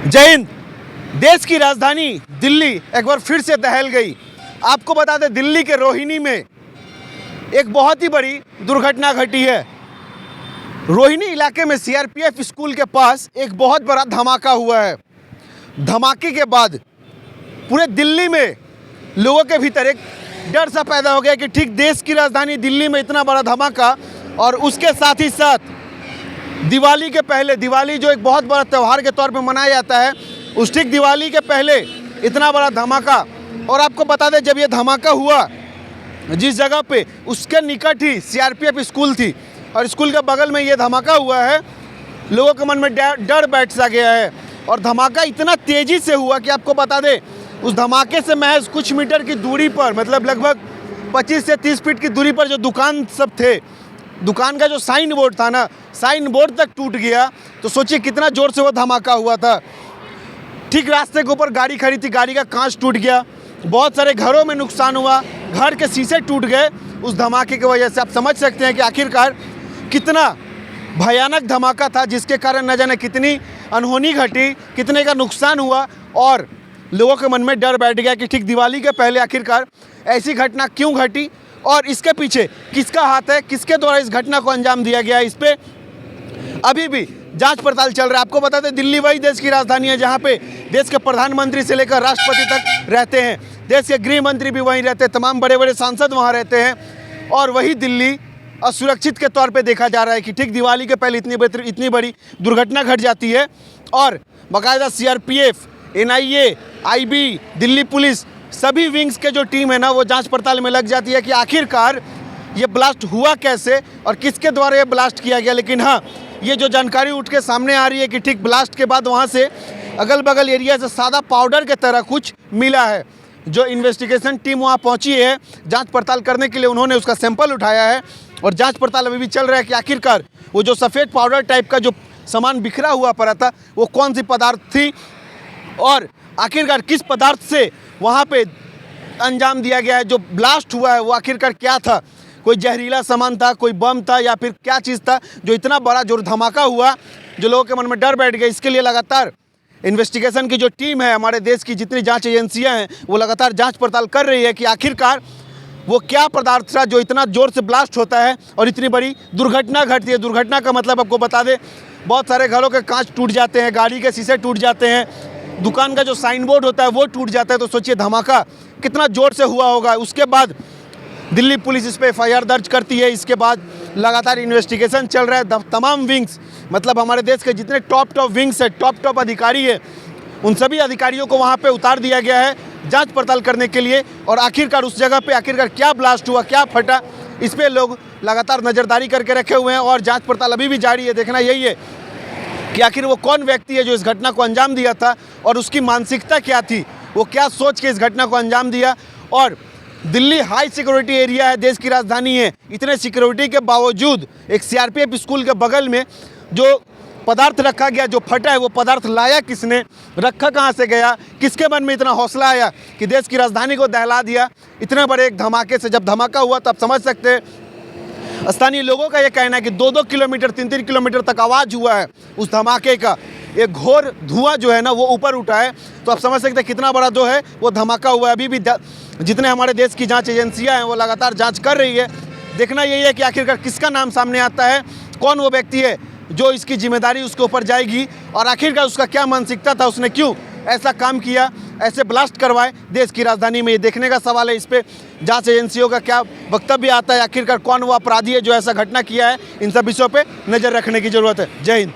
जय हिंद। देश की राजधानी दिल्ली एक बार फिर से दहल गई। आपको बता दें, दिल्ली के रोहिणी में एक बहुत ही बड़ी दुर्घटना घटी है। रोहिणी इलाके में सीआरपीएफ स्कूल के पास एक बहुत बड़ा धमाका हुआ है। धमाके के बाद पूरे दिल्ली में लोगों के भीतर एक डर सा पैदा हो गया कि ठीक देश की राजधानी दिल्ली में इतना बड़ा धमाका, और उसके साथ ही साथ दिवाली के पहले, दिवाली जो एक बहुत बड़ा त्यौहार के तौर पे मनाया जाता है, उस ठीक दिवाली के पहले इतना बड़ा धमाका। और आपको बता दें, जब ये धमाका हुआ जिस जगह पे, उसके निकट ही सीआरपीएफ स्कूल थी और स्कूल के बगल में ये धमाका हुआ है। लोगों के मन में डर बैठ सा गया है। और धमाका इतना तेज़ी से हुआ कि आपको बता दें, उस धमाके से महज कुछ मीटर की दूरी पर, मतलब लगभग 25 से 30 फीट की दूरी पर जो दुकान सब थे, दुकान का जो साइन बोर्ड था ना, साइन बोर्ड तक टूट गया। तो सोचिए कितना ज़ोर से वो धमाका हुआ था। ठीक रास्ते के ऊपर गाड़ी खड़ी थी, गाड़ी का कांच टूट गया। बहुत सारे घरों में नुकसान हुआ, घर के शीशे टूट गए उस धमाके की वजह से। आप समझ सकते हैं कि आखिरकार कितना भयानक धमाका था, जिसके कारण न जाने कितनी अनहोनी घटी, कितने का नुकसान हुआ। और लोगों के मन में डर बैठ गया कि ठीक दिवाली के पहले आखिरकार ऐसी घटना क्यों घटी और इसके पीछे किसका हाथ है, किसके द्वारा इस घटना को अंजाम दिया गया है। इस पे अभी भी जांच पड़ताल चल रहा है। आपको बता दें, दिल्ली वही देश की राजधानी है जहां पे देश के प्रधानमंत्री से लेकर राष्ट्रपति तक रहते हैं। देश के गृह मंत्री भी वहीं रहते हैं, तमाम बड़े बड़े सांसद वहां रहते हैं। और वही दिल्ली असुरक्षित के तौर पे देखा जा रहा है कि ठीक दिवाली के पहले इतनी बड़ी दुर्घटना घट जाती है। और बाकायदा CRPF, NIA, IB, Delhi police, सभी विंग्स के जो टीम है ना, वो जांच पड़ताल में लग जाती है कि आखिरकार ये ब्लास्ट हुआ कैसे और किसके द्वारा ये ब्लास्ट किया गया। लेकिन हाँ, ये जो जानकारी उठ के सामने आ रही है कि ठीक ब्लास्ट के बाद वहाँ से अगल बगल एरिया से सादा पाउडर के तरह कुछ मिला है। जो इन्वेस्टिगेशन टीम वहाँ पहुँची है जांच पड़ताल करने के लिए, उन्होंने उसका सैंपल उठाया है और जांच पड़ताल अभी भी चल रहा है कि आखिरकार वो जो सफ़ेद पाउडर टाइप का जो सामान बिखरा हुआ पड़ा था, वो कौन सी पदार्थ थी और आखिरकार किस पदार्थ से वहाँ पे अंजाम दिया गया है। जो ब्लास्ट हुआ है वो आखिरकार क्या था, कोई जहरीला सामान था, कोई बम था, या फिर क्या चीज़ था जो इतना बड़ा जो धमाका हुआ, जो लोगों के मन में डर बैठ गया। इसके लिए लगातार इन्वेस्टिगेशन की जो टीम है, हमारे देश की जितनी जांच एजेंसियां हैं, वो लगातार जांच पड़ताल कर रही है कि आखिरकार वो क्या पदार्थ था जो इतना ज़ोर से ब्लास्ट होता है और इतनी बड़ी दुर्घटना घटती है। दुर्घटना का मतलब आपको बता दें, बहुत सारे घरों के कांच टूट जाते हैं, गाड़ी के शीशे टूट जाते हैं, दुकान का जो साइन बोर्ड होता है वो टूट जाता है। तो सोचिए धमाका कितना ज़ोर से हुआ होगा। उसके बाद दिल्ली पुलिस इस पर एफआईआर दर्ज करती है। इसके बाद लगातार इन्वेस्टिगेशन चल रहा है। तमाम विंग्स, मतलब हमारे देश के जितने टॉप विंग्स है, टॉप अधिकारी है, उन सभी अधिकारियों को वहाँ पे उतार दिया गया है जांच पड़ताल करने के लिए। और आखिरकार उस जगह पे आखिरकार क्या ब्लास्ट हुआ, क्या फटा, इस पर लोग लगातार नज़रदारी करके रखे हुए हैं और जाँच पड़ताल अभी भी जारी है। देखना यही है कि आखिर वो कौन व्यक्ति है जो इस घटना को अंजाम दिया था और उसकी मानसिकता क्या थी, वो क्या सोच के इस घटना को अंजाम दिया। और दिल्ली हाई सिक्योरिटी एरिया है, देश की राजधानी है, इतने सिक्योरिटी के बावजूद एक सीआरपीएफ स्कूल के बगल में जो पदार्थ रखा गया, जो फटा है, वो पदार्थ लाया किसने, रखा कहाँ से गया, किसके मन में इतना हौसला आया कि देश की राजधानी को दहला दिया इतने बड़े एक धमाके से। जब धमाका हुआ तो आप समझ सकते हैं, स्थानीय लोगों का यह कहना है कि 2-2 किलोमीटर, 3-3 किलोमीटर तक आवाज़ हुआ है उस धमाके का। एक घोर धुआं जो है ना वो ऊपर उठा है। तो आप समझ सकते हैं कितना बड़ा जो है वो धमाका हुआ है। अभी भी जितने हमारे देश की जांच एजेंसियां हैं वो लगातार जांच कर रही है। देखना यही है कि आखिरकार किसका नाम सामने आता है, कौन वो व्यक्ति है जो इसकी जिम्मेदारी उसके ऊपर जाएगी और आखिरकार उसका क्या मानसिकता था, उसने क्यों ऐसा काम किया, ऐसे ब्लास्ट करवाए देश की राजधानी में। ये देखने का सवाल है। इस पर जांच एजेंसियों का क्या वक्तव्य आता है, आखिरकार कौन वो अपराधी है जो ऐसा घटना किया है। इन सब विषयों पे नज़र रखने की ज़रूरत है। जय हिंद।